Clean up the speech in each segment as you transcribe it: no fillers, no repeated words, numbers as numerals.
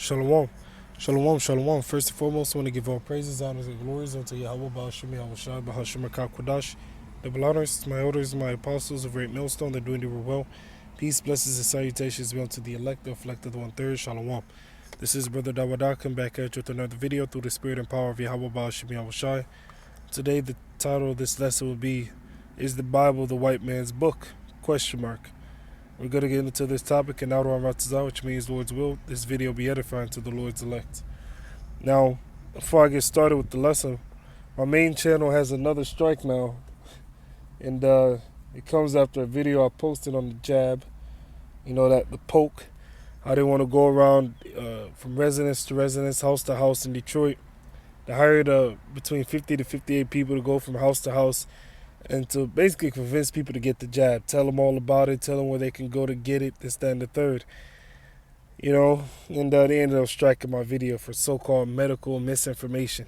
Shalom. Shalom, shalom. First and foremost, I want to give all praises, honors, and glories unto Yahawah, YAHAWASHI, QADASH. Double honors to my elders, my apostles of Great Milestone, they're doing their well. Peace, blessings, and salutations be unto the elect, the afflicted, the one-third. Shalom. This is Brother Dawada, come back at you with another video through the spirit and power of Yahawah, YAHAWASHI. Today, the title of this lesson will be, Is the Bible the White Man's Book? Question mark. We're going to get into this topic in RAWCHAA, which means Lord's will. This video will be edifying to the Lord's elect. Now, before I get started with the lesson, my main channel has another strike now. And it comes after a video I posted on the jab. You know, that the poke. How they want to go around from residence to residence, house to house in Detroit. They hired between 50 to 58 people to go from house to house and to basically convince people to get the jab. Tell them all about it. Tell them where they can go to get it. This, that, and the third. You know, and they ended up striking my video for so-called medical misinformation,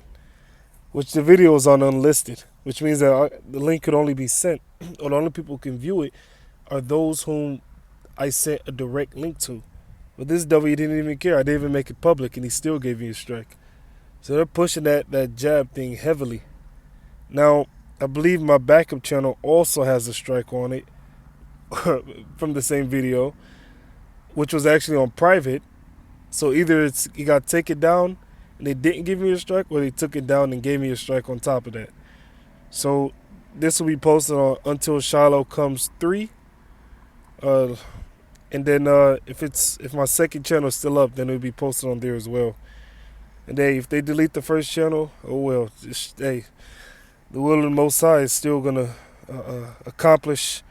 which the video is on unlisted, which means that the link could only be sent, or the only people who can view it are those whom I sent a direct link to. But this W didn't even care. I didn't even make it public, and he still gave me a strike. So they're pushing that jab thing heavily. Now, I believe my backup channel also has a strike on it from the same video, which was actually on private. So either it got taken down and they didn't give me a strike, or they took it down and gave me a strike on top of that. So this will be posted on until Shiloh comes 3. And then if my second channel is still up, then it'll be posted on there as well. And if they delete the first channel, oh well. Hey, the will of the Most High is still gonna accomplish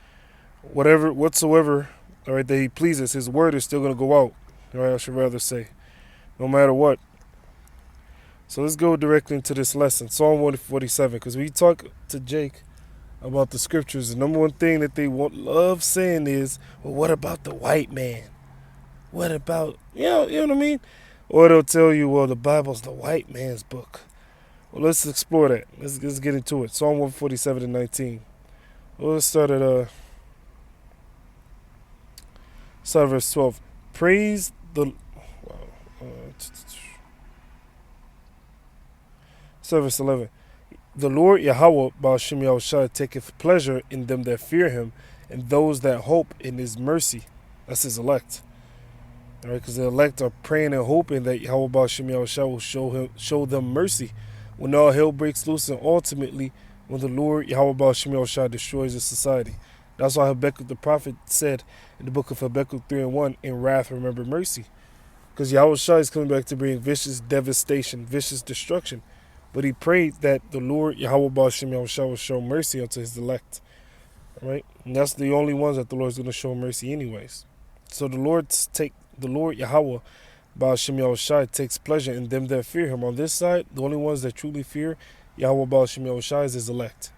whatsoever, all right, that He pleases. His word is still gonna go out. All right, I should rather say, no matter what. So let's go directly into this lesson, Psalm 147, because we talk to Jake about the scriptures. The number one thing that they love saying is, well, what about the white man? What about, you know what I mean? Or they'll tell you, well, the Bible's the white man's book. Well, let's explore that. Let's get into it. Psalm 147 and 19. Well, let's start at verse 12. Praise the... Verse 11. The Lord Yahawah Ba'ashem Yahushua taketh pleasure in them that fear him, and those that hope in his mercy. That's his elect. All right, because the elect are praying and hoping that Yahawah Ba'ashem Yahushua will show them mercy when all hell breaks loose, and ultimately when the Lord Yahawah Ba'ashem Yahushua destroys the society. That's why Habakkuk the prophet said in the book of Habakkuk 3 and 1, in wrath remember mercy. Because Yahushua is coming back to bring vicious devastation, vicious destruction. But he prayed that the Lord Yahawah Ba'ashem Yahushua will show mercy unto his elect. All right? And that's the only ones that the Lord's going to show mercy anyways. So the Lord Yahawah Ba'ashem Yahushua takes pleasure in them that fear him. On this side, the only ones that truly fear Yahawah Ba'ashem Yahushua is his elect.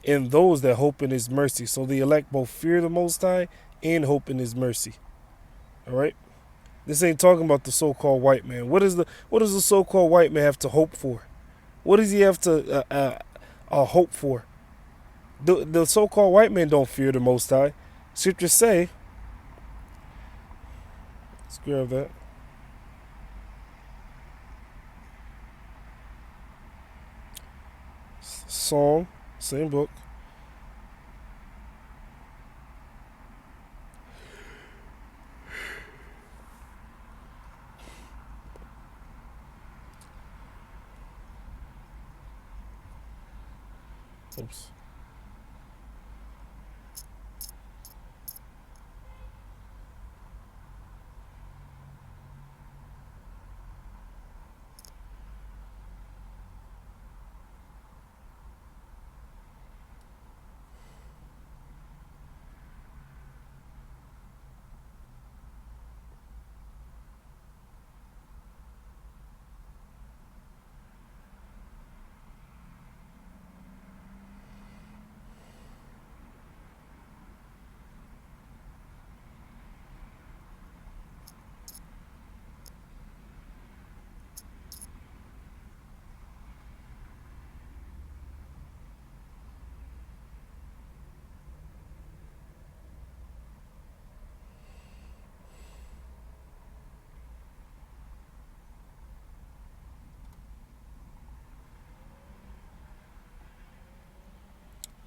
And those that hope in his mercy. So the elect both fear the Most High and hope in his mercy. All right? This ain't talking about the so-called white man. What does the so-called white man have to hope for? What does he have to hope for? The so-called white man don't fear the Most High. Scriptures say, let's grab that. Psalm, same book. Oops.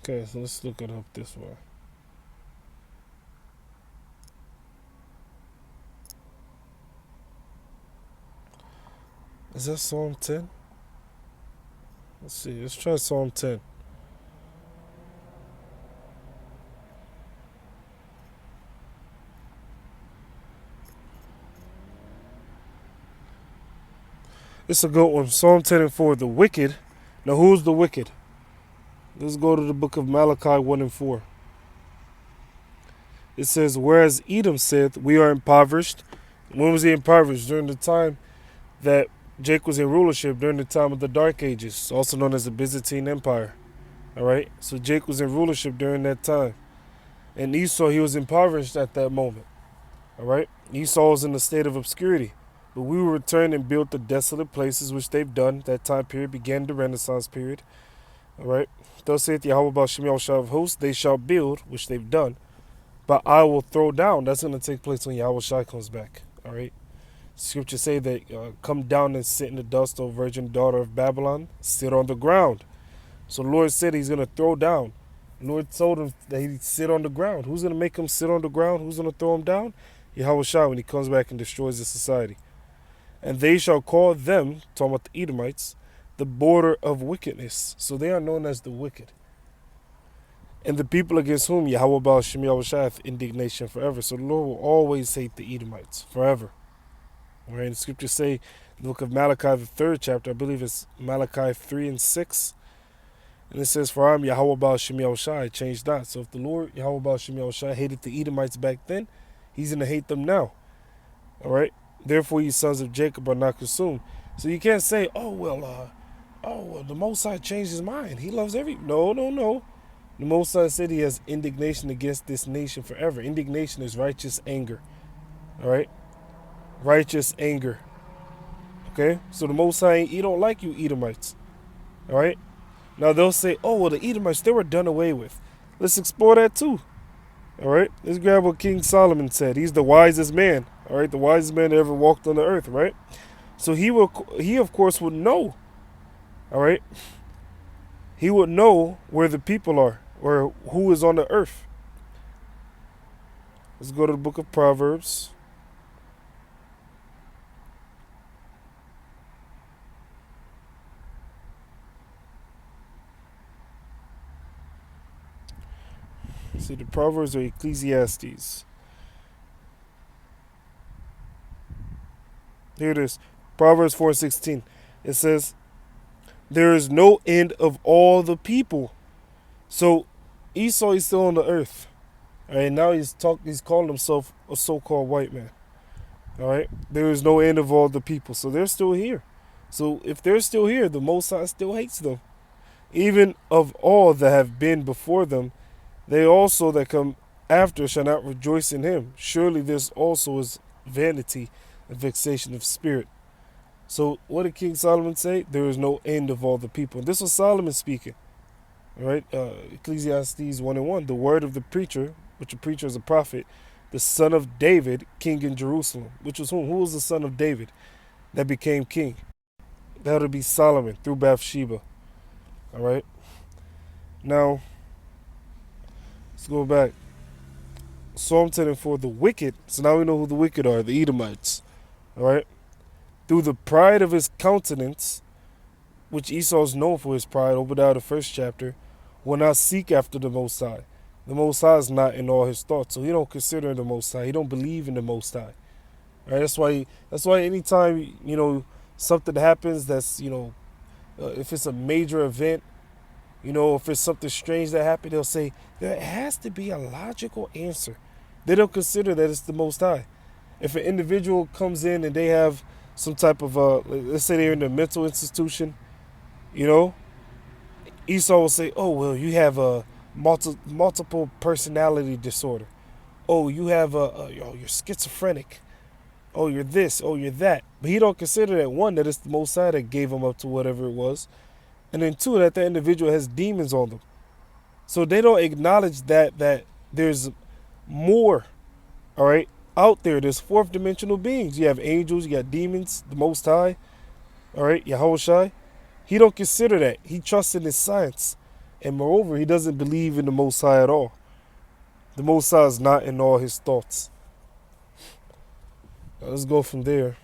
Okay, so let's look it up this way. Is that Psalm 10? Let's see. Let's try Psalm 10. It's a good one. Psalm 10 and 4. The wicked. Now, who's the wicked? Let's go to the book of Malachi 1 and 4. It says, whereas Edom said, we are impoverished. When was he impoverished? During the time that Jake was in rulership, during the time of the Dark Ages, also known as the Byzantine Empire. All right? So Jake was in rulership during that time. And Esau, he was impoverished at that moment. All right? Esau was in a state of obscurity. But we will return and build the desolate places which they've done. That time period began the Renaissance period. All right? Thus saith Yahawah Ba'Shem Yahushua of hosts, they shall build, which they've done. But I will throw down. That's going to take place when Yahawashi comes back. All right? Scriptures say that come down and sit in the dust, O virgin daughter of Babylon. Sit on the ground. So the Lord said he's going to throw down. The Lord told him that he'd sit on the ground. Who's going to make him sit on the ground? Who's going to throw him down? Yahawashi, when he comes back and destroys the society. And they shall call them, talking about the Edomites, the border of wickedness. So they are known as the wicked. And the people against whom Yahawah Ba'Shem Yahushua hath indignation forever. So the Lord will always hate the Edomites forever. Right? And the scriptures say, in the book of Malachi, the 3rd chapter, I believe it's Malachi 3 and 6. And it says, for I am Yahawah Ba'Shem Yahushua, I changed not. So if the Lord, Yahawah Ba'Shem Yahushua, hated the Edomites back then, he's going to hate them now. All right? Therefore, ye sons of Jacob are not consumed. So you can't say, the Most High changed his mind. He loves every... No. The Most High said he has indignation against this nation forever. Indignation is righteous anger. All right? Righteous anger. Okay? So the Most High, he don't like you Edomites. All right? Now they'll say, the Edomites, they were done away with. Let's explore that too. All right? Let's grab what King Solomon said. He's the wisest man. All right? The wisest man that ever walked on the earth, right? So he of course would know. All right? He would know where the people are or who is on the earth. Let's go to the book of Proverbs. See, the Proverbs or Ecclesiastes. Here it is. Proverbs 4:16. It says, there is no end of all the people. So Esau is still on the earth. All right, now he's calling himself a so-called white man. All right, there is no end of all the people. So they're still here. So if they're still here, the Most High still hates them. Even of all that have been before them, they also that come after shall not rejoice in him. Surely this also is vanity and vexation of spirit. So what did King Solomon say? There is no end of all the people. This was Solomon speaking. All right, Ecclesiastes 1 and 1. The word of the preacher, which a preacher is a prophet, the son of David, king in Jerusalem. Which was whom? Who was the son of David that became king? That would be Solomon through Bathsheba. All right. Now, let's go back. Psalm 10 and 4, the wicked. So now we know who the wicked are, the Edomites. All right. Through the pride of his countenance, which Esau is known for his pride, Obadiah the 1st chapter, will not seek after the Most High. The Most High is not in all his thoughts, so he don't consider the Most High. He don't believe in the Most High. All right. That's why anytime something happens that's if it's a major event, if it's something strange that happened, they'll say there has to be a logical answer. They don't consider that it's the Most High. If an individual comes in and they have some type of, let's say they're in a mental institution, Esau will say, you have a multiple personality disorder. You have you're schizophrenic. You're this. You're that. But he don't consider that, one, that it's the Most High that gave him up to whatever it was. And then two, that the individual has demons on them. So they don't acknowledge that there's more, all right, out there. There's fourth dimensional beings. You have angels, you got demons, the Most High, all right, Yahawashi. He don't consider that. He trusts in his science. And moreover, he doesn't believe in the Most High at all. The Most High is not in all his thoughts. Now let's go from there.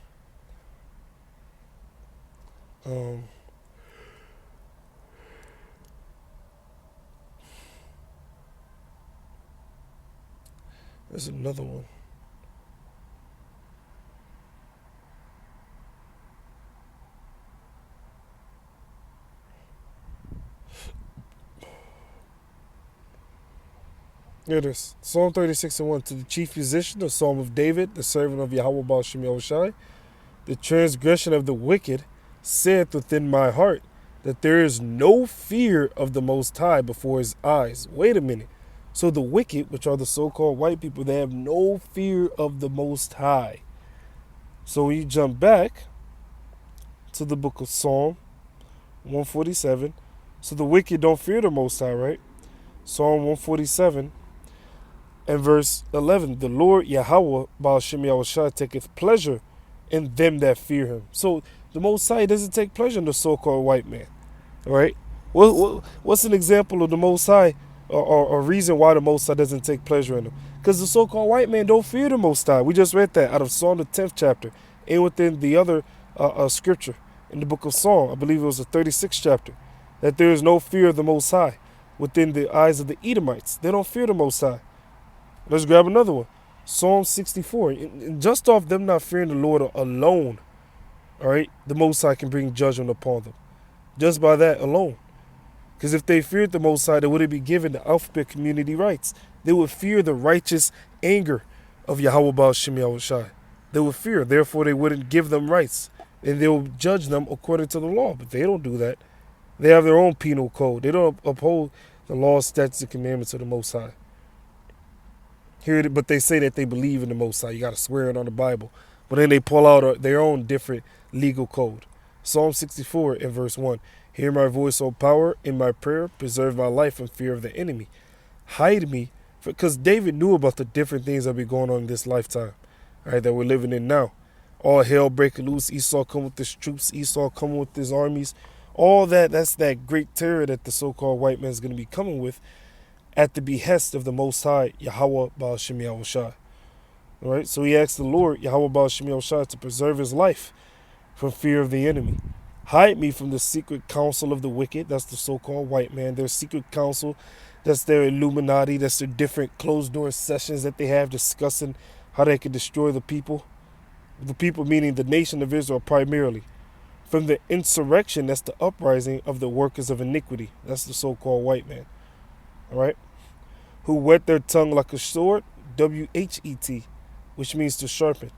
There's another one. Here it is. Psalm 36:1. To the chief musician, the Psalm of David, the servant of YAHAWAH Ba'al YAHAWASHI. The transgression of the wicked saith within my heart that there is no fear of the Most High before his eyes. Wait a minute. So the wicked, which are the so-called white people, they have no fear of the Most High. So when you jump back to the book of Psalm 147, so the wicked don't fear the Most High, right? Psalm 147 and verse 11, the Lord YAHAWAH Ba'al YAHAWASHI taketh pleasure in them that fear him. So the Most High doesn't take pleasure in the so-called white man, all right? What's an example of the Most High, or a reason why the Most High doesn't take pleasure in them? Because the so-called white man don't fear the Most High. We just read that out of Psalm the 10th chapter, and within the other scripture in the book of Psalm, I believe it was the 36th chapter, that there is no fear of the Most High within the eyes of the Edomites. They don't fear the Most High. Let's grab another one. Psalm 64. And just off them not fearing the Lord alone, all right, the Most High can bring judgment upon them. Just by that alone. Because if they feared the Most High, they wouldn't be given the alphabet community rights. They would fear the righteous anger of YAHAWAH Ba'al YAHAWASHI. They would fear, therefore they wouldn't give them rights. And they will judge them according to the law. But they don't do that. They have their own penal code. They don't uphold the laws, statutes, and commandments of the Most High. But they say that they believe in the Most High. You got to swear it on the Bible. But then they pull out their own different legal code. Psalm 64 and verse 1. Hear my voice, O power, in my prayer. Preserve my life from fear of the enemy. Hide me. Because David knew about the different things that be going on in this lifetime, all right, that we're living in now. All hell breaking loose. Esau come with his troops. Esau coming with his armies. All that, that's that great terror that the so-called white man is going to be coming with at the behest of the Most High, YAHAWAH Ba'al YAHAWASHI. All right, so he asked the Lord, YAHAWAH Ba'al YAHAWASHI, to preserve his life from fear of the enemy. Hide me from the secret counsel of the wicked. That's the so-called white man. Their secret counsel, that's their Illuminati. That's their different closed-door sessions that they have discussing how they can destroy the people. The people meaning the nation of Israel primarily. From the insurrection, that's the uprising of the workers of iniquity. That's the so-called white man. All right? Who whet their tongue like a sword, W-H-E-T, which means to sharpen.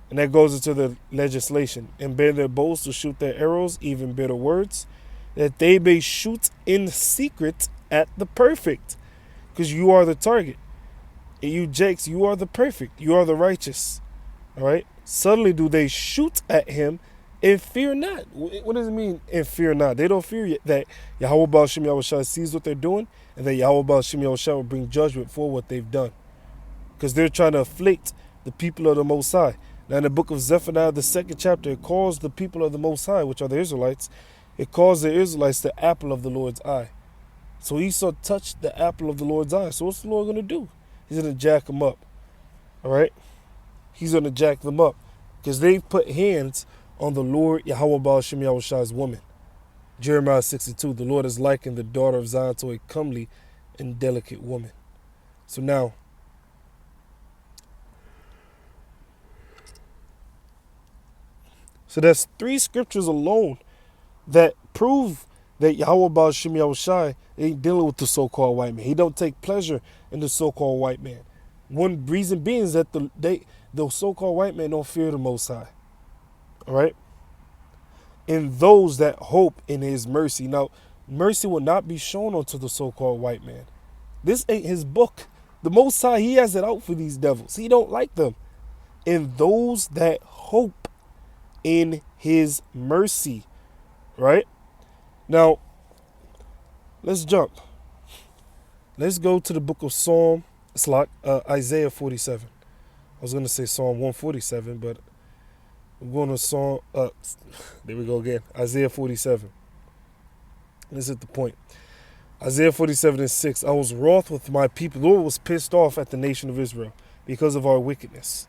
And that goes into the legislation. And bear their bows to shoot their arrows, even bitter words, that they may shoot in secret at the perfect. Because you are the target. And you, Jakes, you are the perfect. You are the righteous. All right? Suddenly do they shoot at him and fear not. What does it mean, and fear not? They don't fear that YAHAWAH Ba'al YAHAWASHI sees what they're doing, and that YAHAWAH Ba'al YAHAWASHI will bring judgment for what they've done. Because they're trying to afflict the people of the Most High. Now in the book of Zephaniah, the 2nd chapter, it calls the people of the Most High, which are the Israelites, it calls the Israelites the apple of the Lord's eye. So Esau touched the apple of the Lord's eye. So what's the Lord going to do? He's going to jack them up. All right? He's going to jack them up. Because they put hands on the Lord YAHAWAH Ba'al YAHAWASHI's woman. Jeremiah 62, the Lord is likened the daughter of Zion to a comely and delicate woman. So now, so that's 3 scriptures alone that prove that YAHAWAH Ba'al YAHAWASHI ain't dealing with the so-called white man. He don't take pleasure in the so-called white man. One reason being is that the so-called white man don't fear the Most High. All right? And those that hope in his mercy. Now, mercy will not be shown unto the so-called white man. This ain't his book. The Most High, he has it out for these devils. He don't like them. And those that hope in his mercy. Right? Now, let's jump. Let's go to the book of Psalm. It's like Isaiah 47. I was going to say Psalm 147, but I'm going to Psalm, there we go again, Isaiah 47. This is the point. Isaiah 47:6. I was wroth with my people. The Lord was pissed off at the nation of Israel because of our wickedness.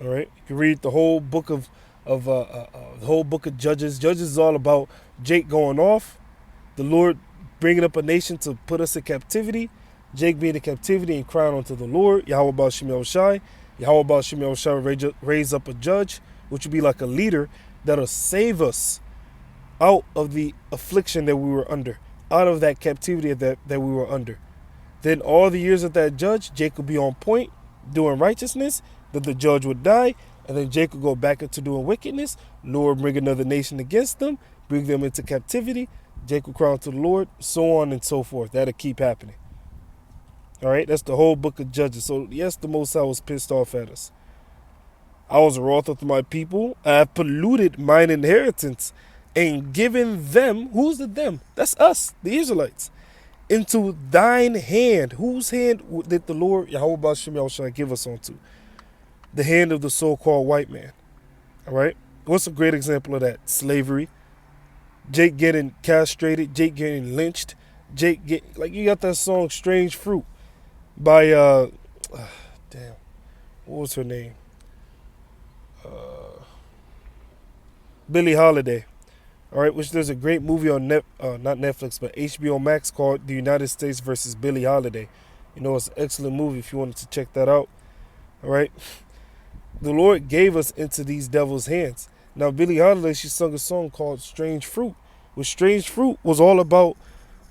All right, you can read the whole book of Judges. Judges is all about Jake going off, the Lord bringing up a nation to put us in captivity, Jake being in captivity and crying unto the Lord. YAHAWASHI. YAHAWASHI raise up a judge, which would be like a leader that'll save us out of the affliction that we were under, out of that captivity that we were under. Then all the years of that judge, Jake would be on point, doing righteousness. Then the judge would die, and then Jake would go back into doing wickedness. Lord bring another nation against them, bring them into captivity. Jake would cry unto the Lord, so on and so forth. That'll keep happening. All right, that's the whole book of Judges. So yes, the Most High was pissed off at us. I was wroth with my people. I have polluted mine inheritance and given them, who's the them? That's us, the Israelites, into thine hand. Whose hand did the Lord YAHAWASHI give us onto? The hand of the so-called white man. All right? What's a great example of that? Slavery. Jake getting castrated. Jake getting lynched. Like you got that song Strange Fruit by, damn, what was her name? Billie Holiday. All right, which there's a great movie on not Netflix, but HBO Max called The United States versus Billie Holiday. You know, it's an excellent movie if you wanted to check that out. All right. The Lord gave us into these devils' hands. Now, Billie Holiday, she sung a song called Strange Fruit, which Strange Fruit was all about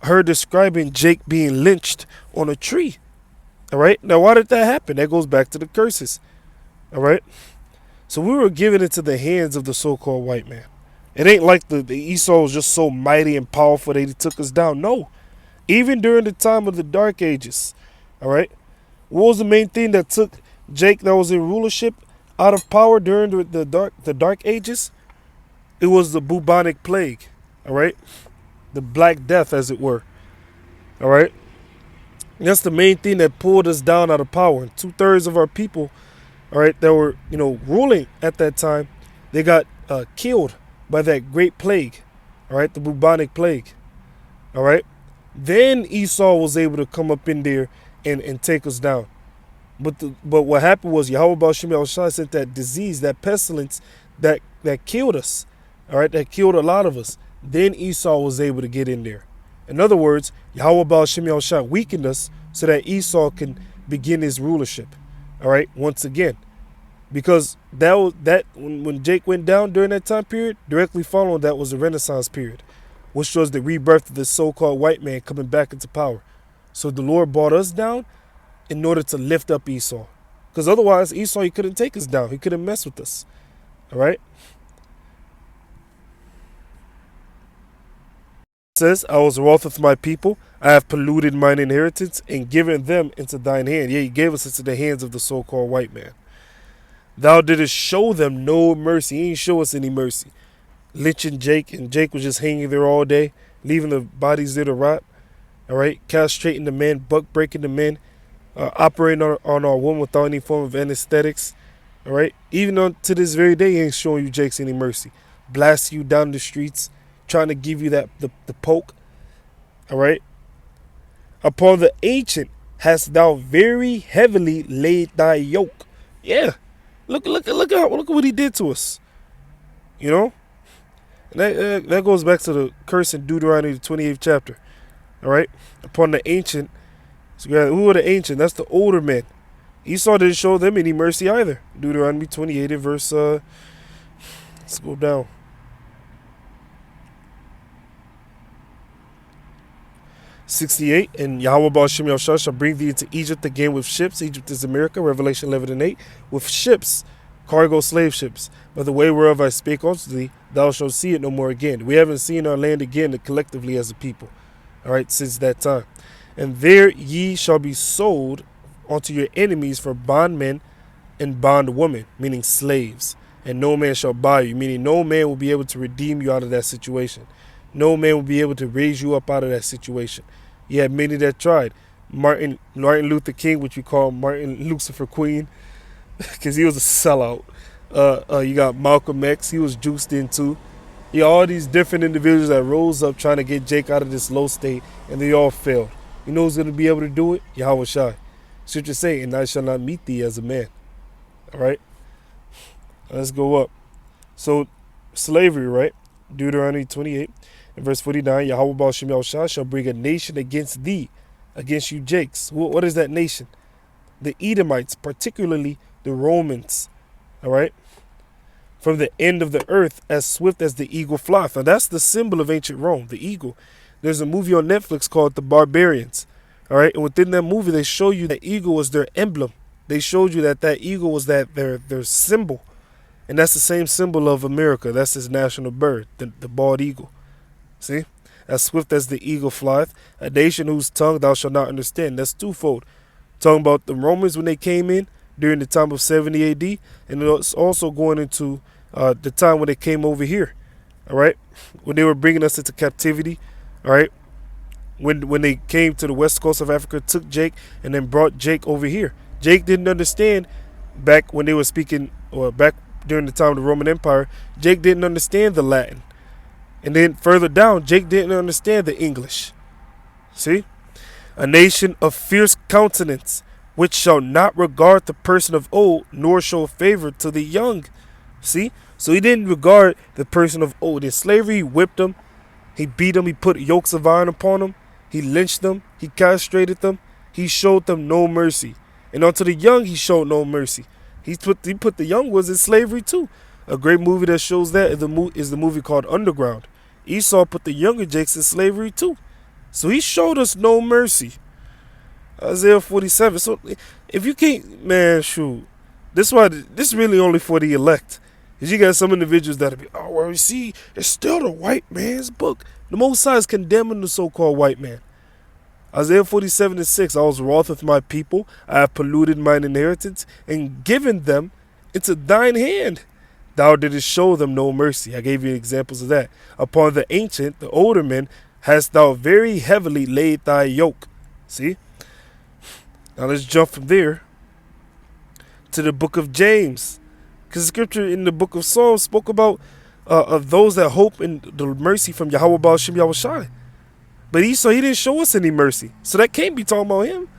her describing Jake being lynched on a tree. All right. Now, why did that happen? That goes back to the curses. All right. So we were given into the hands of the so-called white man. It ain't like the Esau was just so mighty and powerful that he took us down. No. Even during the time of the Dark Ages. All right. What was the main thing that took Jake that was in rulership out of power during the Dark Ages? It was the bubonic plague. All right. The Black Death, as it were. All right. That's the main thing that pulled us down out of power. And 2/3 of our people, all right, that were, ruling at that time, they got killed by that great plague, all right, the bubonic plague, all right. Then Esau was able to come up in there and take us down. But what happened was YAHAWASHI sent that disease, that pestilence that killed us, all right, that killed a lot of us. Then Esau was able to get in there. In other words, YAHAWASHI weakened us so that Esau can begin his rulership, all right, once again. Because when Jake went down during that time period, directly following that was the Renaissance period, which was the rebirth of the so-called white man coming back into power. So the Lord brought us down in order to lift up Esau. Because otherwise, Esau, he couldn't take us down. He couldn't mess with us. All right? It says, I was wroth with my people. I have polluted mine inheritance and given them into thine hand. Yeah, he gave us into the hands of the so-called white man. Thou didst show them no mercy. He didn't show us any mercy. Lynching Jake, and Jake was just hanging there all day, leaving the bodies there to rot. All right, castrating the men, buck breaking the men, operating on our women without any form of anesthetics. All right, even to this very day, he ain't showing you Jake's any mercy. Blasting you down the streets, trying to give you the poke. All right. Upon the ancient hast thou very heavily laid thy yoke. Yeah. Look at what he did to us. And that goes back to the curse in Deuteronomy, the 28th chapter. All right. Upon the ancient. So who are the ancient? That's the older men. Esau didn't show them any mercy either. Deuteronomy 28 and verse. Let's go down. 68, and YAHAWASHI shall bring thee into Egypt again with ships. Egypt is America, Revelation 11 and 8. With ships, cargo slave ships. By the way whereof I spake unto thee, thou shalt see it no more again. We haven't seen our land again collectively as a people. All right, since that time. And there ye shall be sold unto your enemies for bondmen and bondwomen, meaning slaves. And no man shall buy you, meaning no man will be able to redeem you out of that situation. No man will be able to raise you up out of that situation. You had many that tried. Martin Luther King, which we call Martin Lucifer Queen, because he was a sellout. You got Malcolm X. He was juiced in too. You got all these different individuals that rose up trying to get Jake out of this low state, and they all failed. You know who's going to be able to do it? YAHAWASHI. Scripture say, and I shall not meet thee as a man. All right? Let's go up. So, slavery, right? Deuteronomy 28 and verse 49, Yahweh Baal Shem Yahushua shall bring a nation against thee, against you Jakes. What is that nation? The Edomites, particularly the Romans. All right? From the end of the earth, as swift as the eagle flieth. Now, that's the symbol of ancient Rome, the eagle. There's a movie on Netflix called The Barbarians. All right? And within that movie, they show you that eagle was their emblem. They showed you that eagle was their symbol. And that's the same symbol of America. That's his national bird, the bald eagle. See? As swift as the eagle flieth, a nation whose tongue thou shalt not understand. That's twofold. Talking about the Romans when they came in during the time of 70 AD. And it's also going into the time when they came over here. All right? When they were bringing us into captivity. All right? When they came to the west coast of Africa, took Jake, and then brought Jake over here. Jake didn't understand back when they were speaking, or back during the time of the Roman Empire. Jake didn't understand the Latin. And then further down, Jake didn't understand the English. See? A nation of fierce countenance, which shall not regard the person of old, nor show favor to the young. See? So he didn't regard the person of old. In slavery, he whipped them. He beat them. He put yokes of iron upon them. He lynched them. He castrated them. He showed them no mercy. And unto the young, he showed no mercy. He put the young ones in slavery too. A great movie that shows that is the movie called Underground. Esau put the younger Jakes in slavery too. So he showed us no mercy. Isaiah 47. So if you can't, man, shoot. This really only for the elect. Because you got some individuals that'll be, oh, well, you see, it's still the white man's book. The Most High is condemning the so-called white man. Isaiah 47 and 6, I was wroth with my people, I have polluted mine inheritance, and given them into thine hand. Thou didst show them no mercy. I gave you examples of that. Upon the ancient, the older men, hast thou very heavily laid thy yoke. See? Now let's jump from there to the book of James. Because the scripture in the book of Psalms spoke about of those that hope in the mercy from Yahweh Baal Shem Yahushua. But Esau, he didn't show us any mercy. So that can't be talking about him.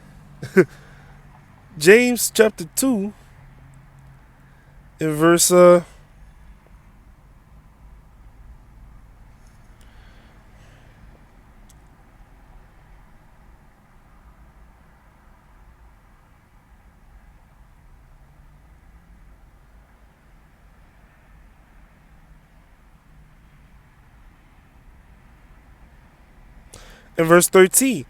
James chapter 2 in verse in verse 13,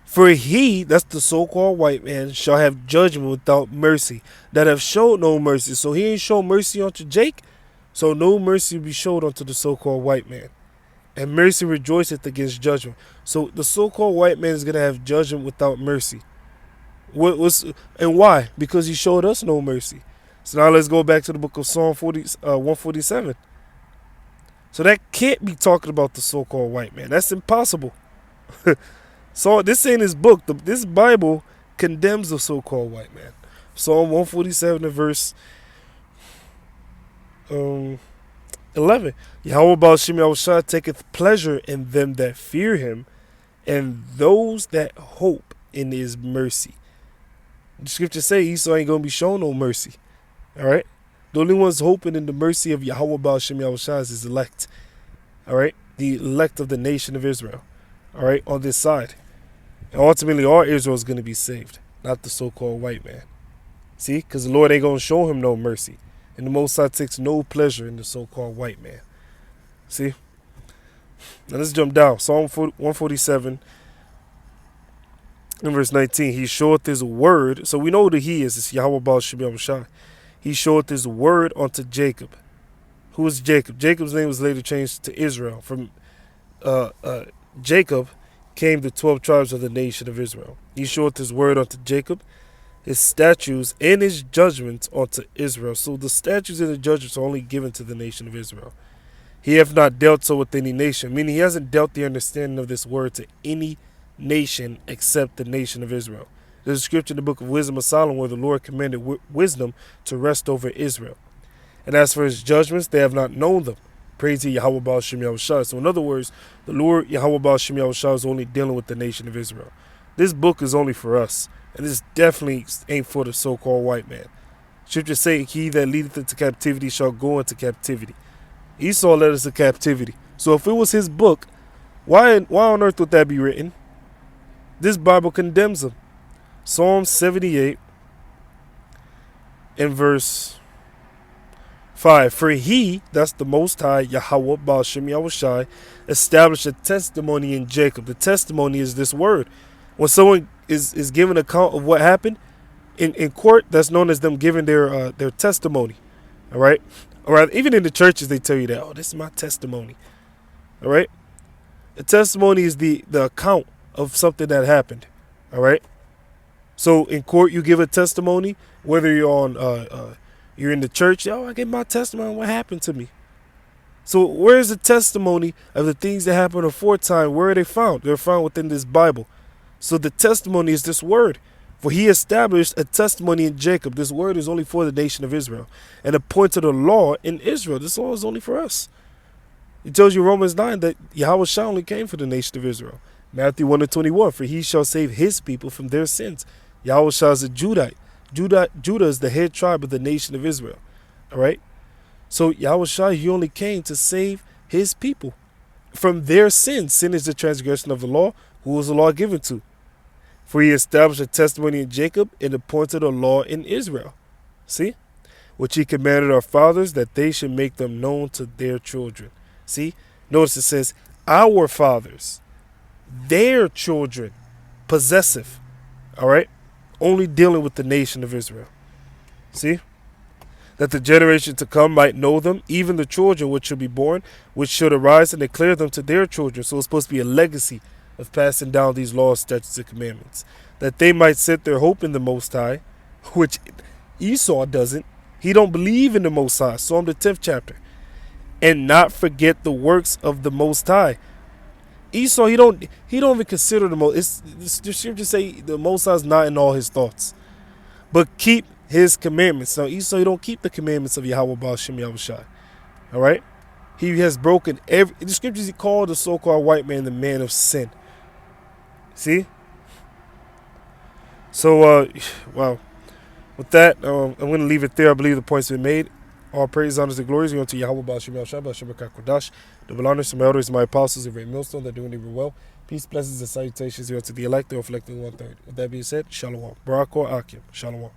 for he, that's the so-called white man, shall have judgment without mercy, that have showed no mercy. So he ain't show mercy unto Jake, so no mercy will be showed unto the so-called white man. And mercy rejoiceth against judgment. So the so-called white man is going to have judgment without mercy. And why? Because he showed us no mercy. So now let's go back to the book of Psalm 147. So that can't be talking about the so-called white man. That's impossible. So this ain't his book. This Bible condemns the so-called white man. Psalm 147 and verse 11. Yahweh Baal Shem Yahushua taketh pleasure in them that fear him, and those that hope in his mercy. The scripture say Esau ain't gonna be shown no mercy. Alright? The only ones hoping in the mercy of Yahweh Baal Shem Yahushua is his elect. Alright? The elect of the nation of Israel. Alright, on this side. And ultimately, all Israel is going to be saved, not the so-called white man. See? Because the Lord ain't going to show him no mercy. And the Most High takes no pleasure in the so-called white man. See? Now let's jump down. Psalm 147 in verse 19. He showeth his word. So we know who he is. It's Yahweh Baal Shem Yahushua. He showeth his word unto Jacob. Who is Jacob? Jacob's name was later changed to Israel. From Jacob came the 12 tribes of the nation of Israel. He showeth his word unto Jacob, his statutes and his judgments unto Israel. So the statutes and the judgments are only given to the nation of Israel. He hath not dealt so with any nation, meaning he hasn't dealt the understanding of this word to any nation except the nation of Israel. There's a scripture in the book of Wisdom of Solomon where the Lord commanded wisdom to rest over Israel. And as for his judgments, they have not known them. Praise to Yahweh Baal Shem Yahushua. So in other words, the Lord Yahweh Baal Shem Yahushua is only dealing with the nation of Israel. This book is only for us. And this definitely ain't for the so-called white man. Scripture say, he that leadeth into captivity shall go into captivity. Esau led us to captivity. So if it was his book, why on earth would that be written? This Bible condemns him. Psalm 78 and verse 5. For he, that's the Most High, Yahweh, Baal Shem Yahushai, established a testimony in Jacob. The testimony is this word. When someone is giving account of what happened in court, that's known as them giving their testimony. All right? All right. Even in the churches, they tell you that, oh, this is my testimony. All right? A testimony is the account of something that happened. All right? So in court, you give a testimony, whether you're on you're in the church, oh, I give my testimony on what happened to me. So where's the testimony of the things that happened aforetime? Where are they found? They're found within this Bible. So the testimony is this word. For he established a testimony in Jacob. This word is only for the nation of Israel. And appointed a law in Israel. This law is only for us. It tells you Romans 9 that YAHAWASHI only came for the nation of Israel. Matthew 1:21. For he shall save his people from their sins. YAHAWASHI is a Judite. Judah is the head tribe of the nation of Israel. All right? So YAHAWASHI, he only came to save his people from their sins. Sin is the transgression of the law. Who was the law given to? For he established a testimony in Jacob and appointed a law in Israel. See? Which he commanded our fathers that they should make them known to their children. See? Notice it says, our fathers, their children, possessive. All right? Only dealing with the nation of Israel. See? That the generation to come might know them, even the children which should be born, which should arise and declare them to their children. So it's supposed to be a legacy of passing down these laws, statutes, and commandments. That they might set their hope in the Most High, which Esau doesn't. He don't believe in the Most High. Psalm the 10th chapter. And not forget the works of the Most High. Esau, he don't even consider the most. The scriptures say the Most High is not in all his thoughts, but keep his commandments. Now Esau, he don't keep the commandments of Yahweh Baal Shem Yahushai. All right, he has broken every. In the scriptures, he called the so-called white man the man of sin. See. So, wow. With that, I'm going to leave it there. I believe the points have been made. All praise, honors, and glories go to Yahweh Baal Shem Yahushai, Baal Shem QADASH. Double honors to my elders and my apostles of Great Milestone. They're doing even well. Peace, blessings, and salutations here to the elect. They're reflecting 1/3. With that being said, Shalom. RAWCHAA. Shalom.